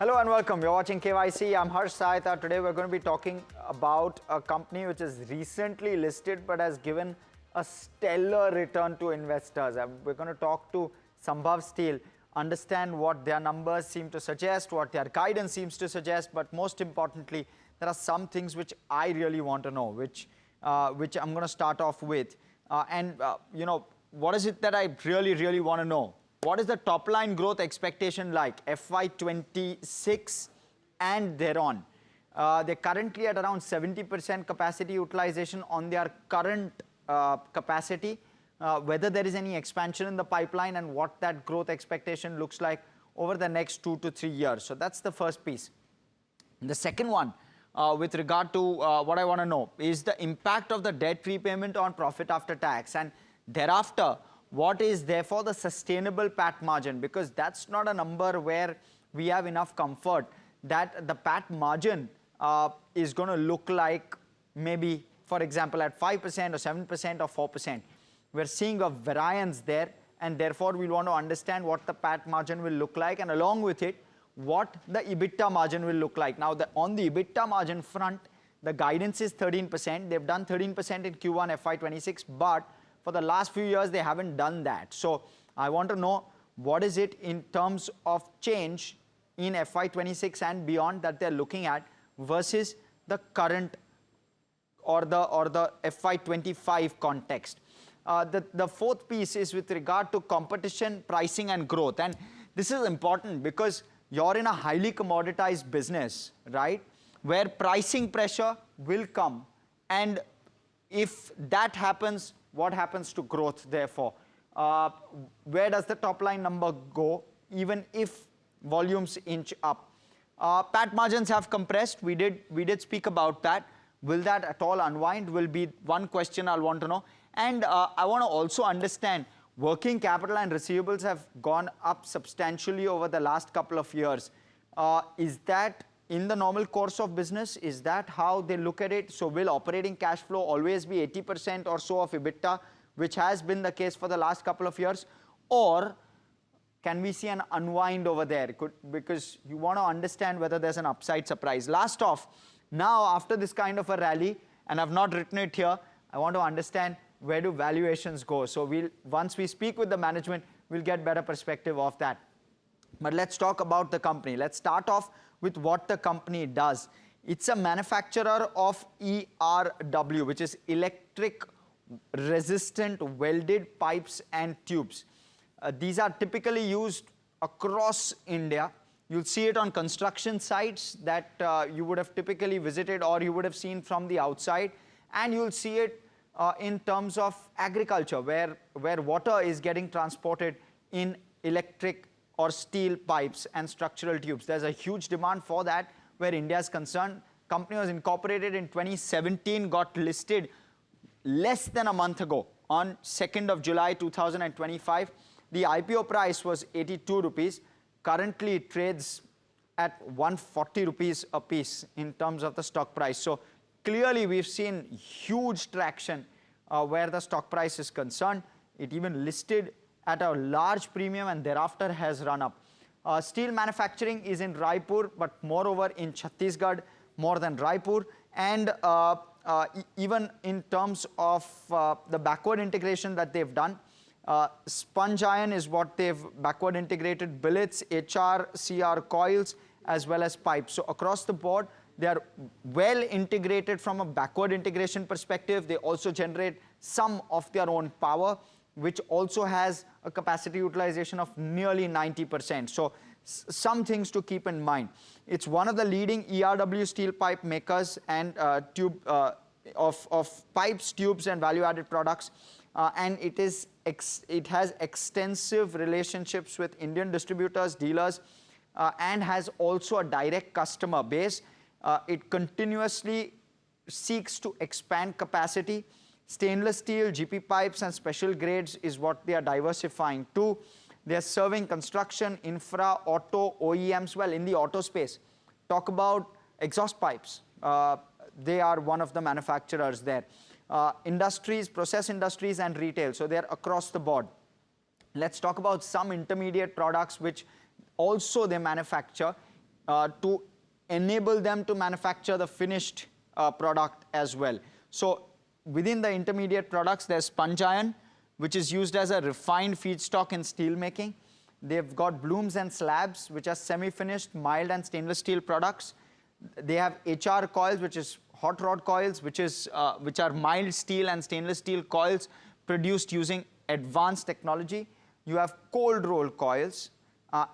Hello and welcome. You're watching KYC. I'm Harsh Sahita. Today we're going to be talking about a company which is recently listed but has given a stellar return to investors. We're going to talk to Sambhv Steel, understand what their numbers seem to suggest, what their guidance seems to suggest, but most importantly, there are some things which I really want to know, which I'm going to start off with. What is it that I really want to know? What is the top line growth expectation like FY26 and thereon? They're currently at around 70% capacity utilization on their current capacity. Whether there is any expansion in the pipeline and what that growth expectation looks like over the next 2 to 3 years. So that's the first piece. The second one, with regard to what I want to know, is the impact of the debt repayment on profit after tax, and thereafter, what is therefore the sustainable PAT margin, because that's not a number where we have enough comfort that the PAT margin is going to look like maybe, for example, at 5% or 7% or 4%. We're seeing a variance there, and therefore we want to understand what the PAT margin will look like, and along with it, what the EBITDA margin will look like. Now, on the EBITDA margin front, the guidance is 13%. They've done 13% in Q1 FY26, but for the last few years, they haven't done that. So I want to know what is it in terms of change in FY26 and beyond that they're looking at versus the current or the FY25 context. The fourth piece is with regard to competition, pricing, and growth. And this is important because you're in a highly commoditized business, right, where pricing pressure will come. And if that happens, what happens to growth, therefore? Where does the top line number go, even if volumes inch up? PAT margins have compressed. We did speak about that. Will that at all unwind? Will be one question I'll want to know. And I want to also understand working capital and receivables have gone up substantially over the last couple of years. Is that in the normal course of business? Is that how they look at it? So will operating cash flow always be 80% or so of EBITDA, which has been the case for the last couple of years? Or can we see an unwind over there? Because you want to understand whether there's an upside surprise. Last off, now after this kind of a rally, and I've not written it here, I want to understand where do valuations go. So once we speak with the management, we'll get better perspective of that. But let's talk about the company. Let's start off with what the company does. It's a manufacturer of ERW, which is electric resistant welded pipes and tubes. These are typically used across India. You'll see it on construction sites that you would have typically visited or you would have seen from the outside. And you'll see it in terms of agriculture, where water is getting transported in electric or steel pipes and structural tubes. There's a huge demand for that where India is concerned. Company was incorporated in 2017, got listed less than a month ago on 2nd of July 2025. The IPO price was 82 rupees. Currently it trades at 140 rupees a piece in terms of the stock price. So clearly we've seen huge traction where the stock price is concerned. It even listed at a large premium and thereafter has run up. Steel manufacturing is in Raipur, but moreover in Chhattisgarh more than Raipur. And even in terms of the backward integration that they've done, sponge iron is what they've backward integrated, billets, HR, CR coils, as well as pipes. So across the board, they are well integrated from a backward integration perspective. They also generate some of their own power, which also has a capacity utilization of nearly 90%. So some things to keep in mind. It's one of the leading ERW steel pipe makers and of pipes, tubes, and value-added products. And it has extensive relationships with Indian distributors, dealers, and has also a direct customer base. It continuously seeks to expand capacity. Stainless steel, GP pipes, and special grades is what they are diversifying to. They are serving construction, infra, auto, OEMs. Well, in the auto space, talk about exhaust pipes. They are one of the manufacturers there. Industries, process industries, and retail. So they're across the board. Let's talk about some intermediate products which also they manufacture. to enable them to manufacture the finished product as well. So within the intermediate products, there's sponge iron, which is used as a refined feedstock in steel making. They've got blooms and slabs, which are semi-finished, mild and stainless steel products. They have HR coils, which is hot rod coils, which are mild steel and stainless steel coils produced using advanced technology. You have cold roll coils,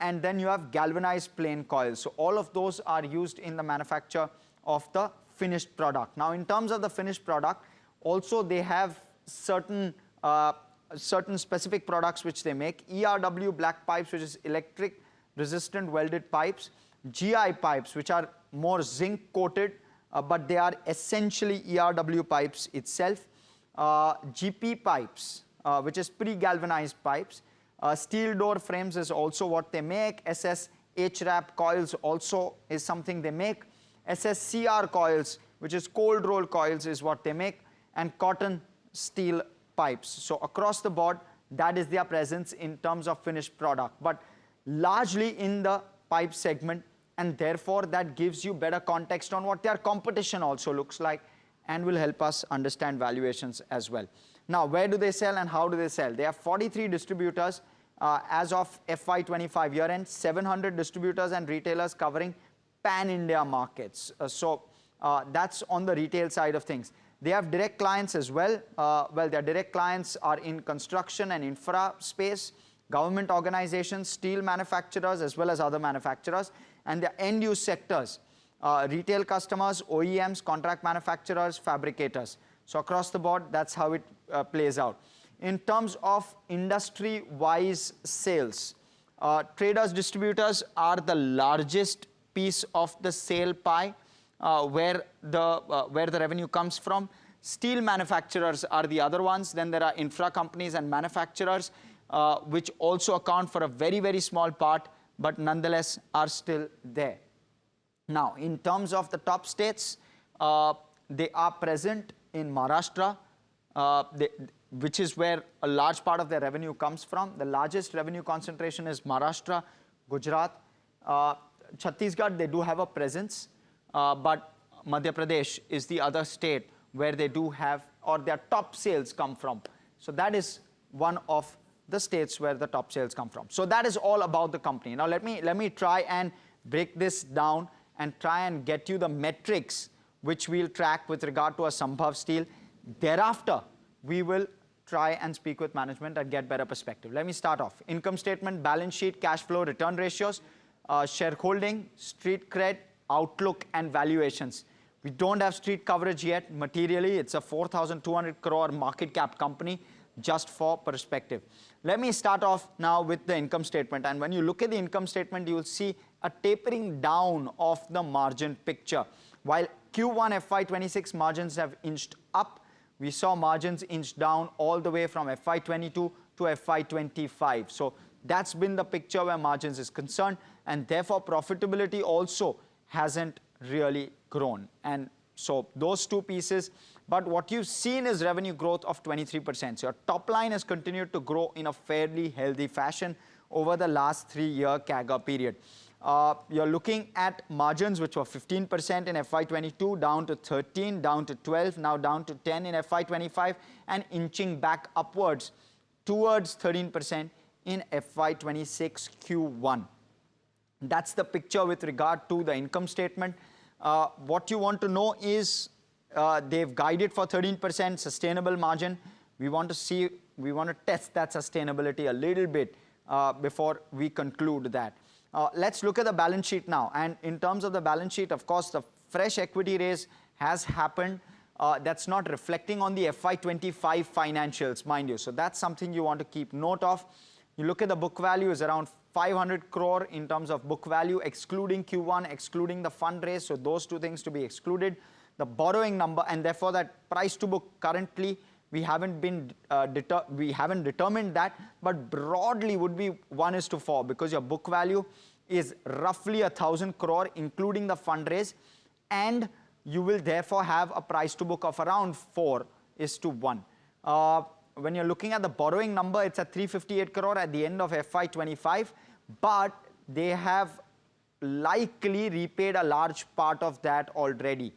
and then you have galvanized plain coils. So all of those are used in the manufacture of the finished product. Now, in terms of the finished product, also they have certain specific products which they make. ERW black pipes, which is electric resistant welded pipes. GI pipes, which are more zinc coated, but they are essentially ERW pipes itself. GP pipes, which is pre-galvanized pipes. Steel door frames is also what they make. SS HRAP coils also is something they make. SSCR coils, which is cold roll coils, is what they make. And cotton steel pipes. So across the board, that is their presence in terms of finished product, but largely in the pipe segment, and therefore that gives you better context on what their competition also looks like and will help us understand valuations as well. Now, where do they sell and how do they sell? They have 43 distributors as of FY25 year end, 700 distributors and retailers covering pan-India markets. That's on the retail side of things. They have direct clients as well. Their direct clients are in construction and infra space, government organizations, steel manufacturers, as well as other manufacturers, and their end-use sectors, retail customers, OEMs, contract manufacturers, fabricators. So across the board, that's how it plays out. In terms of industry-wise sales, traders, distributors are the largest piece of the sale pie, where the revenue comes from. Steel manufacturers are the other ones. Then there are infra companies and manufacturers, which also account for a very, very small part, but nonetheless are still there. Now, in terms of the top states, they are present in Maharashtra, which is where a large part of their revenue comes from. The largest revenue concentration is Maharashtra, Gujarat. Chhattisgarh, they do have a presence, but Madhya Pradesh is the other state where they do have, or their top sales come from. So that is one of the states where the top sales come from. So that is all about the company. Now let me try and break this down and try and get you the metrics which we'll track with regard to a Sambhv Steel. Thereafter, we will try and speak with management and get better perspective. Let me start off. Income statement, balance sheet, cash flow, return ratios, shareholding, street cred, outlook, and valuations. We don't have street coverage yet materially. It's a 4,200 crore market cap company, just for perspective. Let me start off now with the income statement. And when you look at the income statement, you will see a tapering down of the margin picture. While Q1 FY26 margins have inched up, we saw margins inch down all the way from FY22 to FY25. So that's been the picture where margins is concerned, and therefore profitability also hasn't really grown. And so those two pieces, but what you've seen is revenue growth of 23%. So your top line has continued to grow in a fairly healthy fashion over the last 3-year CAGR period. You're looking at margins which were 15% in FY22, down to 13, down to 12, now down to 10 in FY25, and inching back upwards towards 13% in FY26 Q1. That's the picture with regard to the income statement. What you want to know is they've guided for 13% sustainable margin. We want to test that sustainability a little bit before we conclude that. Let's look at the balance sheet now. And in terms of the balance sheet, of course, the fresh equity raise has happened. That's not reflecting on the FY25 financials, mind you. So that's something you want to keep note of. You look at the book value is around 500 crore in terms of book value, excluding Q1, excluding the fundraise. So those two things to be excluded. The borrowing number, and therefore that price to book currently, we haven't determined that, but broadly would be 1:4, because your book value is roughly 1,000 crore, including the fundraise, and you will therefore have a price to book of around 4:1. When you're looking at the borrowing number, it's at 358 crore at the end of FY25, but they have likely repaid a large part of that already.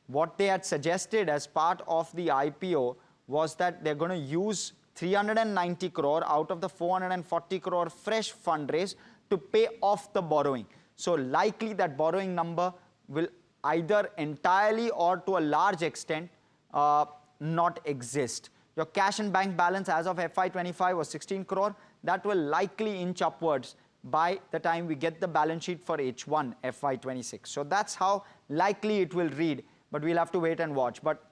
What they had suggested as part of the IPO was that they're going to use 390 crore out of the 440 crore fresh fundraise to pay off the borrowing. So likely that borrowing number will either entirely or to a large extent not exist. Your cash and bank balance as of FY25 was 16 crore. That will likely inch upwards by the time we get the balance sheet for H1 FY26. So that's how likely it will read, but we'll have to wait and watch. But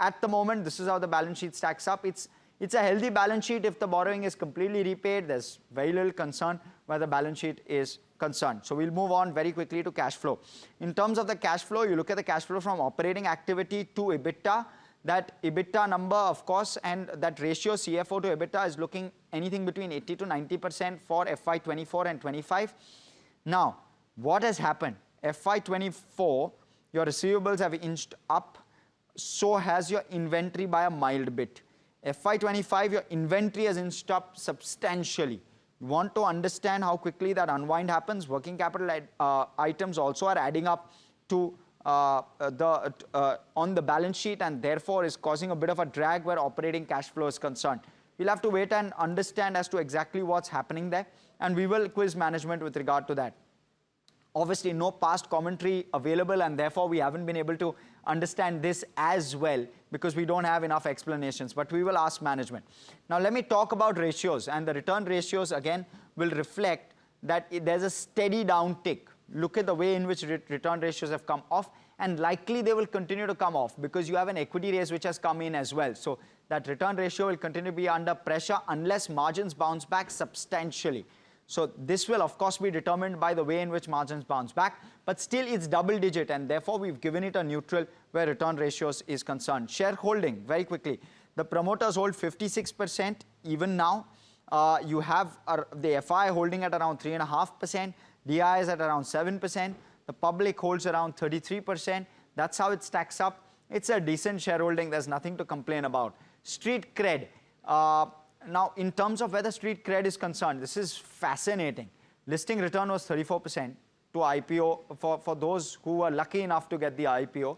at the moment, this is how the balance sheet stacks up. It's a healthy balance sheet. If the borrowing is completely repaid, there's very little concern where the balance sheet is concerned. So we'll move on very quickly to cash flow. In terms of the cash flow, you look at the cash flow from operating activity to EBITDA. That EBITDA number, of course, and that ratio CFO to EBITDA is looking anything between 80 to 90% for FY24 and 25. Now, what has happened? FY24, your receivables have inched up. So has your inventory by a mild bit. FY25, your inventory has inched up substantially. You want to understand how quickly that unwind happens. Working capital items also are adding up to on the balance sheet, and therefore is causing a bit of a drag where operating cash flow is concerned. We'll have to wait and understand as to exactly what's happening there, and we will quiz management with regard to that. Obviously, no past commentary available, and therefore we haven't been able to understand this as well because we don't have enough explanations, but we will ask management. Now, let me talk about ratios, and the return ratios again will reflect that there's a steady downtick. Look at the way in which return ratios have come off, and likely they will continue to come off because you have an equity raise which has come in as well. So that return ratio will continue to be under pressure unless margins bounce back substantially. So this will of course be determined by the way in which margins bounce back, but still it's double digit, and therefore we've given it a neutral where return ratios is concerned. Shareholding, very quickly, the promoters hold 56% even now. You have the FI holding at around 3.5%, DI is at around 7%, the public holds around 33%. That's how it stacks up. It's a decent shareholding, there's nothing to complain about. Street cred. Now, in terms of where the street cred is concerned, this is fascinating. Listing return was 34% to IPO for those who were lucky enough to get the IPO.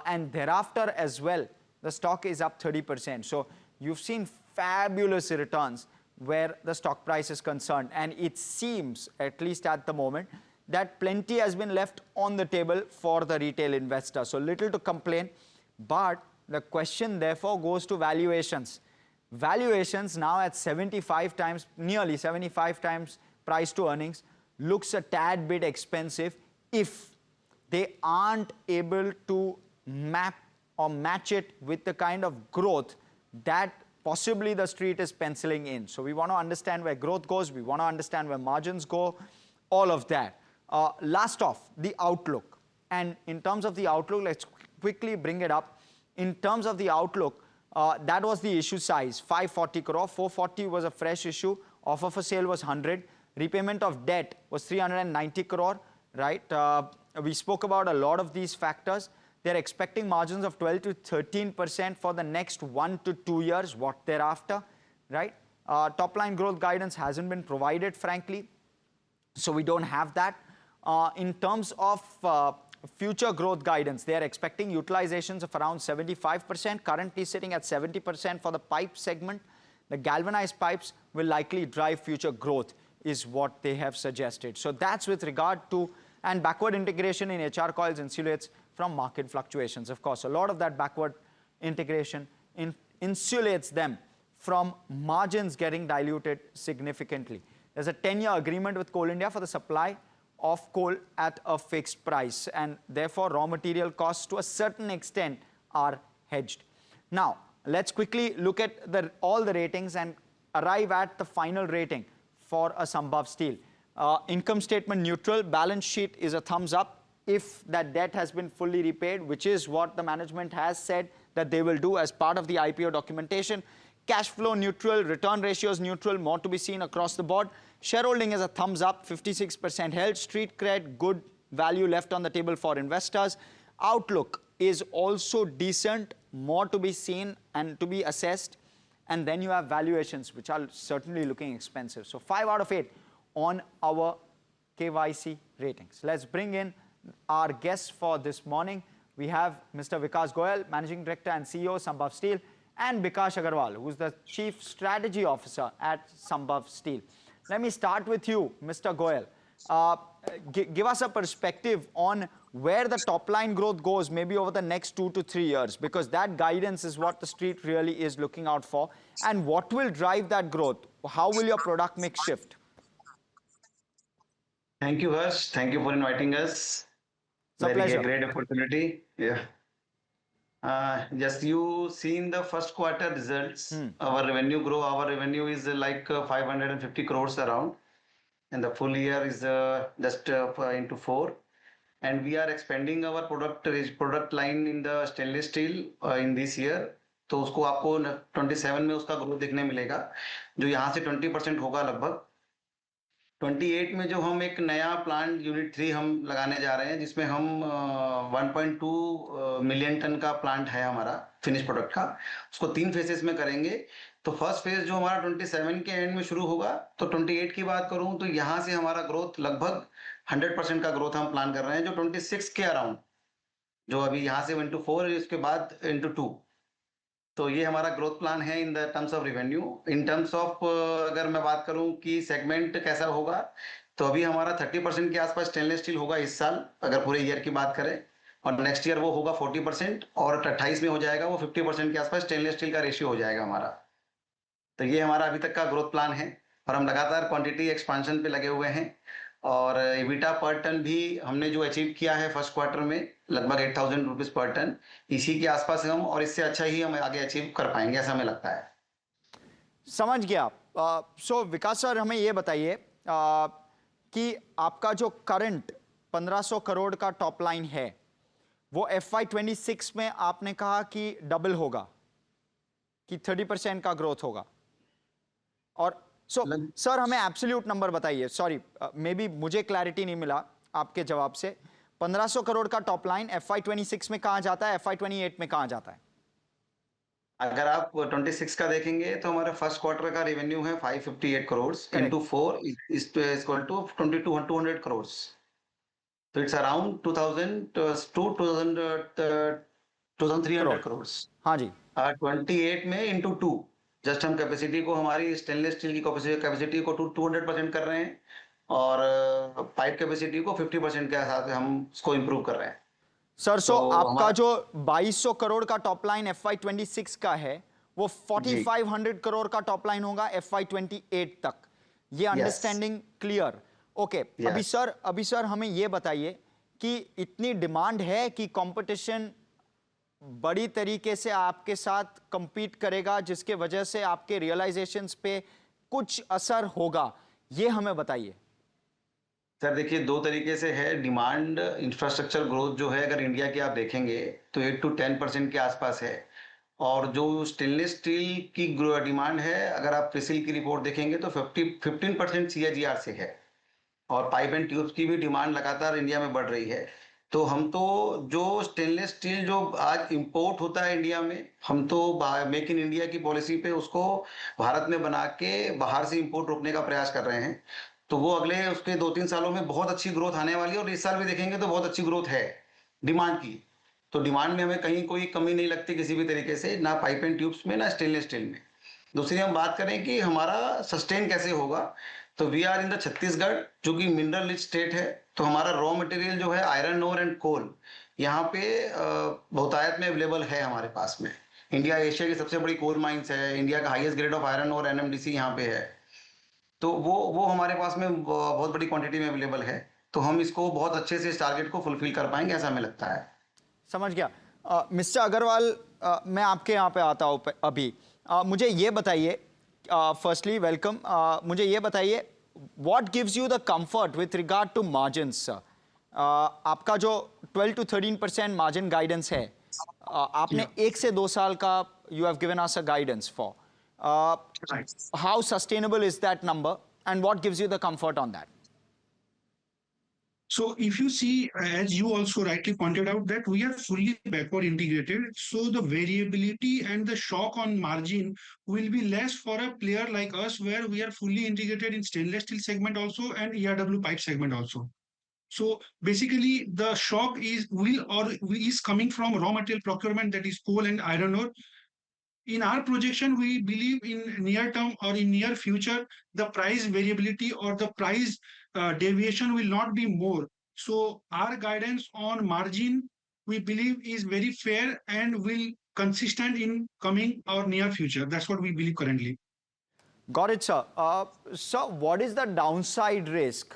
And thereafter as well, the stock is up 30%. So you've seen fabulous returns where the stock price is concerned. And it seems, at least at the moment, that plenty has been left on the table for the retail investor. So little to complain. But the question therefore goes to valuations. Valuations now at 75 times, nearly 75 times price to earnings, looks a tad bit expensive if they aren't able to map or match it with the kind of growth that possibly the street is penciling in. So we want to understand where growth goes, we want to understand where margins go, all of that. Last off, the outlook. And in terms of the outlook, let's quickly bring it up. In terms of the outlook, that was the issue size, 540 crore, 440 was a fresh issue, offer for sale was 100, repayment of debt was 390 crore, right? We spoke about a lot of these factors. They're expecting margins of 12 to 13% for the next 1 to 2 years, what thereafter, right? Top line growth guidance hasn't been provided, frankly, so we don't have that. In terms of future growth guidance, they are expecting utilizations of around 75%, currently sitting at 70% for the pipe segment. The galvanized pipes will likely drive future growth, is what they have suggested. So that's with regard to, and backward integration in HR coils insulates from market fluctuations. Of course, a lot of that backward integration insulates them from margins getting diluted significantly. There's a 10-year agreement with Coal India for the supply of coal at a fixed price, and therefore raw material costs to a certain extent are hedged. Now, let's quickly look at all the ratings and arrive at the final rating for a Sambhv Steel. Income statement neutral, balance sheet is a thumbs up if that debt has been fully repaid, which is what the management has said that they will do as part of the IPO documentation. Cash flow neutral, return ratios neutral, more to be seen across the board. Shareholding is a thumbs up, 56% held. Street cred, good value left on the table for investors. Outlook is also decent, more to be seen and to be assessed. And then you have valuations, which are certainly looking expensive. So 5 out of 8 on our KYC ratings. Let's bring in our guests for this morning. We have Mr. Vikas Goyal, Managing Director and CEO, Sambhv Steel, and Bikash Agrawal, who's the Chief Strategy Officer at Sambhv Steel. Let me start with you, Mr. Goyal. Give us a perspective on where the top line growth goes maybe over the next 2 to 3 years, because that guidance is what the street really is looking out for. And what will drive that growth? How will your product mix shift? Thank you, Harsh. Thank you for inviting us. It's a pleasure. Great opportunity. Yeah. Just you seen the first quarter results. Our revenue is like 550 crores around, and the full year is just into 4. And we are expanding our product line in the stainless steel in this year. तो उसको आपको 27 में उसका growth देखने मिलेगा, जो यहाँ से 20% होगा लगभग। 28 में जो हम एक नया प्लांट यूनिट 3 हम लगाने जा रहे हैं, जिसमें हम 1.2 मिलियन टन का प्लांट है हमारा फिनिश प्रोडक्ट का, उसको 3 फेजेस में करेंगे। तो फर्स्ट फेज जो हमारा 27 के एंड में शुरू होगा, तो 28 की बात करूं तो यहाँ से हमारा ग्रोथ लगभग 100% का ग्रोथ हम प्लान कर रहे हैं, जो 26 के अराउंड, जो अभी यहाँ से 1/4 उसके बाद 2. तो ये हमारा ग्रोथ प्लान है in the terms of revenue. In terms of अगर मैं बात करूं कि सेगमेंट कैसा होगा, तो अभी हमारा 30% के आसपास स्टेनलेस स्टील होगा इस साल, अगर पूरे ईयर की बात करें, और नेक्स्ट ईयर वो होगा 40%, और 28 में हो जाएगा वो 50% के आसपास स्टेनलेस स्टील का रेशियो हो जाएगा हमारा। तो ये हमारा अभी तक का ग्रोथ प्लान है, और हम लगातार क्वांटिटी एक्सपांशन पे लगे हुए हैं। और एबिटा पर टन भी हमने जो अचीव किया है फर्स्ट क्वार्टर में, लगभग 8,000 रुपीज पर टन, इसी के आसपास हम, और इससे अच्छा ही हम आगे अचीव कर पाएंगे, ऐसा हमें लगता है। समझ गया। सो विकास सर, हमें ये बताइए कि आपका जो करंट 1500 करोड़ का टॉप लाइन है, वो FY26 में आपने कहा कि डबल होगा, कि 30% का ग्रोथ होगा। और सर हमें एब्सोल्यूट नंबर बताइए। सॉरी, मे बी मुझे क्लैरिटी नहीं मिला आपके जवाब से। 1500 करोड़ का टॉप लाइन FY26 में कहां जाता है, FY28 में कहां जाता है? अगर आप 26 का देखेंगे तो हमारा फर्स्ट क्वार्टर का रेवेन्यू है 558 crore into 4 is equal to 2200 crore. तो इट्स अराउंड 2300 करोड़। हाँ जी। 28 में इंटू 2, जस्ट हम कैपेसिटी को, हमारी स्टेनलेस स्टील की कैपेसिटी को 200% कर रहे हैं, और पाइप कैपेसिटी को 50% के साथ हम उसको इंप्रूव कर रहे हैं। सर, सो आपका जो 2200 करोड़ का टॉप लाइन FY26 का है, वो 4500 करोड़ का टॉप लाइन होगा FY28 तक। ये अंडरस्टैंडिंग क्लियर? ओके। अभी सर हमें ये बताइए कि इतनी डिमांड है कि कंपटीशन बड़ी तरीके से आपके साथ compete करेगा, जिसके वजह से आपके रियलाइजेशंस पे कुछ असर होगा, ये हमें बताइए। सर देखिए, 2 तरीके से है डिमांड। इंफ्रास्ट्रक्चर ग्रोथ जो है, अगर इंडिया की आप देखेंगे तो 8 to 10% के आसपास है, और जो स्टेनलेस स्टील की डिमांड है, अगर आप क्रिसिल की रिपोर्ट देखेंगे तो 15% CAGR से है, और पाइप एंड ट्यूब्स की भी डिमांड लगातार इंडिया में बढ़ रही है। तो हम तो जो स्टेनलेस स्टील जो आज इंपोर्ट होता है इंडिया में, हम तो मेक इन इंडिया की पॉलिसी पे उसको भारत में बना के बाहर से इंपोर्ट रोकने का प्रयास कर रहे हैं। तो वो अगले उसके 2-3 सालों में बहुत अच्छी ग्रोथ आने वाली है, और इस साल भी देखेंगे तो बहुत अच्छी ग्रोथ है डिमांड की। तो डिमांड में हमें कहीं कोई कमी नहीं लगती किसी भी तरीके से, ना पाइप एंड ट्यूब्स में, ना स्टेनलेस स्टील में। दूसरी हम बात करें कि हमारा सस्टेन कैसे होगा, तो we are in the Chhattisgarh, जो कि मिनरल रिच स्टेट है। तो हमारा रॉ मटेरियल जो है आयरन ओर एंड कोल यहाँ पे बहुतायत में अवेलेबल है हमारे पास में। इंडिया एशिया की सबसे बड़ी कोल माइंस है, इंडिया का हाईएस्ट ग्रेड ऑफ आयरन और NMDC यहाँ पे है। तो वो हमारे पास में बहुत बड़ी क्वांटिटी में अवेलेबल है। तो हम इसको बहुत अच्छे से इस टारगेट को फुलफिल कर पाएंगे, ऐसा हमें लगता है। समझ गया। मिस्टर अग्रवाल, मैं आपके यहाँ पे आता हूँ अभी। मुझे ये बताइए, फर्स्टली वेलकम, मुझे ये बताइए what gives you the comfort with regard to margins? आपका जो 12 to 13% मार्जिन गाइडेंस है, आपने 1 से 2 साल का you have given us a guidance for. How sustainable is that number, and what gives you the comfort on that? So if you see, as you also rightly pointed out, that we are fully backward integrated, so the variability and the shock on margin will be less for a player like us, where we are fully integrated in stainless steel segment also and ERW pipe segment also. So basically, the shock is coming from raw material procurement, that is coal and iron ore. In our projection, we believe in near term or in near future, the price variability or the price deviation will not be more. So our guidance on margin, we believe, is very fair and will consistent in coming or near future. That's what we believe currently. Got it, sir. Sir, what is the downside risk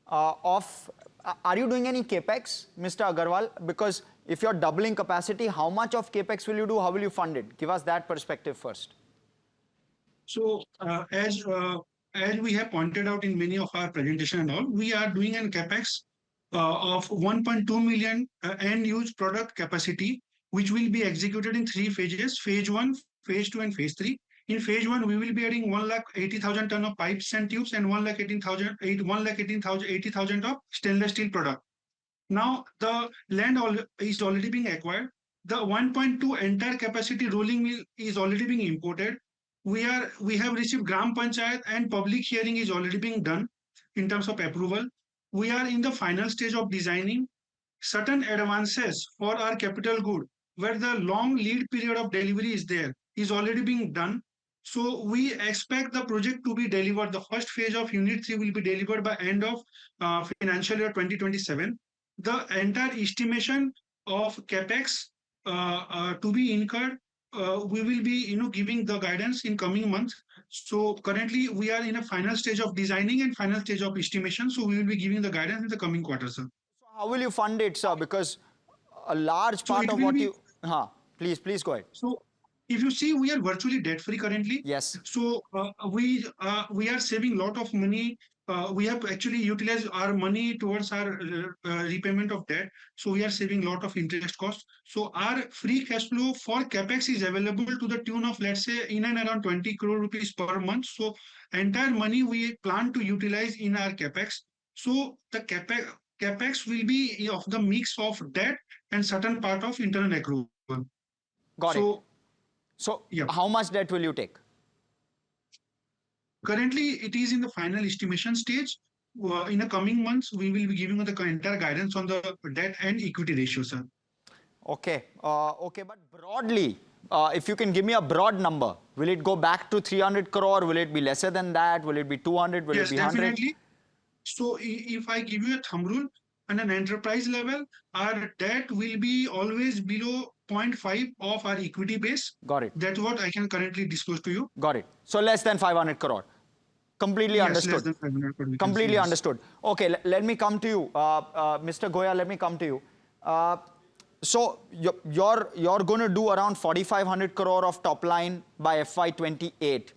are you doing any capex, Mr. Agrawal? Because if you're doubling capacity, how much of capex will you do? How will you fund it? Give us that perspective first. So as we have pointed out in many of our presentation and all, we are doing an capex of 1.2 million end use product capacity, which will be executed in 3 phases: phase 1, phase 2, and phase 3. In phase 1, we will be adding 1,80,000 ton of pipes and tubes and 1,80,000 of stainless steel product. Now the land is already being acquired. The 1.2 entire capacity rolling mill is already being imported. We have received Gram Panchayat and public hearing is already being done in terms of approval. We are in the final stage of designing. Certain advances for our capital good, where the long lead period of delivery is there, is already being done. So we expect the project to be delivered. The first phase of Unit 3 will be delivered by end of financial year 2027. The entire estimation of capex to be incurred, we will be giving the guidance in coming months. So currently we are in a final stage of designing and final stage of estimation. So we will be giving the guidance in the coming quarters, sir. So how will you fund it, sir? Because a large So part it of will what be. you... please go ahead. So if you see, we are virtually debt free currently. Yes. So we are saving a lot of money. We have actually utilized our money towards our repayment of debt. So we are saving a lot of interest costs. So our free cash flow for capex is available to the tune of, let's say, in and around 20 crore rupees per month. So entire money we plan to utilize in our capex. So the capex will be of the mix of debt and certain part of internal accrual. Got it. So yeah. How much debt will you take? Currently, it is in the final estimation stage. In the coming months, we will be giving the entire guidance on the debt and equity ratio, sir. Okay. Okay, but broadly, if you can give me a broad number, will it go back to 300 crore? Will it be lesser than that? Will it be 200? Will Yes, it be 100? definitely. So if I give you a thumb rule, on an enterprise level, our debt will be always below 0.5 of our equity base. Got it. That's what I can currently disclose to you. Got it. So less than 500 crore. Completely yes, understood. Less than 500 crore. Completely understood. Okay, let me come to you. Mr. Goyal, let me come to you. So you're going to do around 4,500 crore of top line by FY28.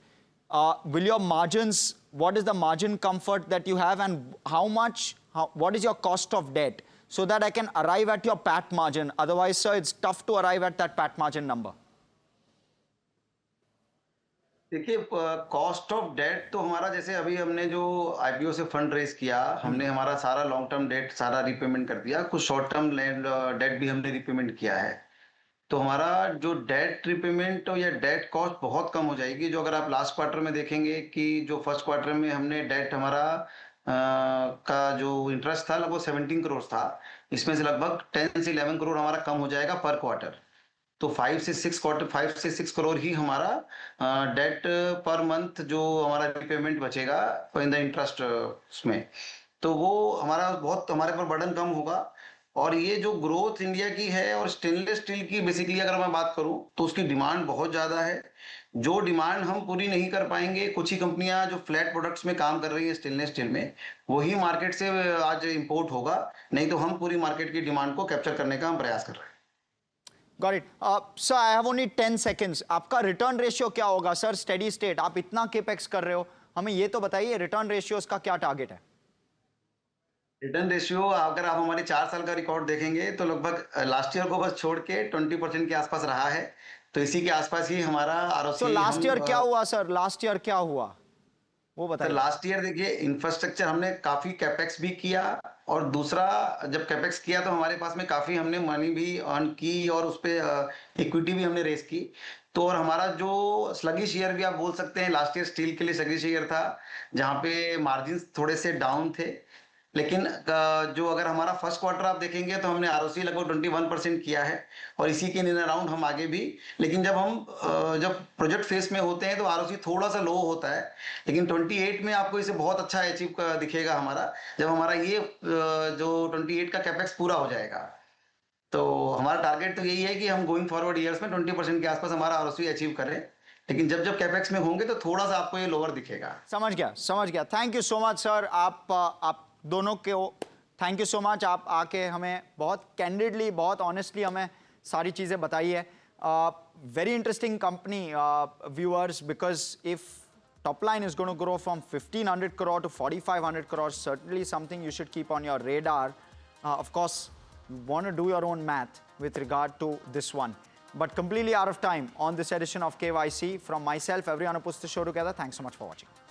Will your margins, what is the margin comfort that you have, and what is your cost of debt, so that I can arrive at your PAT margin? Otherwise, sir, it's tough to arrive at that PAT margin number. देखिए, cost of date तो हमारा, जैसे अभी हमने जो IPO से fund raise किया, हमने हमारा सारा लॉन्ग टर्म डेट सारा रिपेमेंट कर दिया, कुछ शॉर्ट टर्म डेट भी हमने रिपेमेंट किया है। तो हमारा जो डेट रिपेमेंट या डेट कॉस्ट बहुत कम हो जाएगी। जो अगर आप लास्ट क्वार्टर में देखेंगे कि जो फर्स्ट क्वार्टर में हमने डेट हमारा का जो इंटरेस्ट था लगभग 17 करोड़ था, इसमें से लगभग 10 से 11 करोड़ हमारा कम हो जाएगा पर क्वार्टर। तो 5 से 6 करोड़ ही हमारा डेट पर मंथ जो हमारा रिपेमेंट बचेगा इन द इंटरेस्ट उसमें, तो वो बहुत हमारे पर बर्डन कम होगा। और ये जो ग्रोथ इंडिया की है और स्टेनलेस स्टील की बेसिकली अगर मैं बात करूं तो उसकी डिमांड बहुत ज्यादा है। जो डिमांड हम पूरी नहीं कर पाएंगे, कुछ ही कंपनियां जो फ्लैट प्रोडक्ट्स में काम कर रही है स्टेनलेस स्टील में, वही मार्केट से आज इंपोर्ट होगा, नहीं तो हम पूरी मार्केट की डिमांड को कैप्चर करने का हम प्रयास कर रहे हैं। Got it. Sir, I have only 10 seconds. आपका रिटर्न रेशियो क्या होगा सर? स्टेडी स्टेट आप इतना केपेक्स कर रहे हो, हमें ये तो बताइए रिटर्न रेशियो का क्या टारगेट है? रिटर्न रेशियो अगर आप हमारे 4 साल का रिकॉर्ड देखेंगे तो लगभग लास्ट ईयर को बस छोड़ के 20% के आसपास रहा है। तो इसी के आसपास ही हमारा आरओसी। तो लास्ट ईयर क्या हुआ सर? लास्ट ईयर क्या हुआ वो बताइए। लास्ट ईयर देखिए, इंफ्रास्ट्रक्चर हमने काफी कैपेक्स भी किया और दूसरा, जब कैपेक्स किया तो हमारे पास में काफी हमने मनी भी अर्न की और उस पे इक्विटी भी हमने रेस की। तो और हमारा जो स्लगिश ईयर भी आप बोल सकते हैं, लास्ट ईयर स्टील के लिए स्लगिश ईयर था, जहाँ पे मार्जिन थोड़े से डाउन थे। लेकिन जो अगर हमारा फर्स्ट क्वार्टर आप देखेंगे तो हमने आरओसी लगभग 21% किया है, और इसी के इन अराउंड हम आगे भी। लेकिन जब हम जब प्रोजेक्ट फेस में होते हैं तो आरओसी थोड़ा सा लो होता है, लेकिन 28 में आपको इसे बहुत अच्छा अचीव दिखेगा हमारा, जब हमारा ये जो 28 का कैपेक्स पूरा हो जाएगा। तो हमारा टारगेट तो यही है कि हम गोइंग फॉरवर्ड ईयर्स में 20% के आसपास हमारा आरओसी अचीव करें, लेकिन जब जब कैपेक्स में होंगे तो थोड़ा सा आपको ये लोअर दिखेगा। समझ गया, समझ गया। Thank you so much sir, आप दोनों के थैंक यू सो मच। आप आके हमें बहुत कैंडिडली, बहुत ऑनेस्टली हमें सारी चीज़ें बताई है। Very interesting company viewers, because if top line is going to grow from 1500 crore to 4500 crore, certainly something you should keep on your radar. Of course, you want to do your own math with regard to this one. But completely out of time on this edition of KYC. From myself, everyone who puts the show together, thanks so much for watching.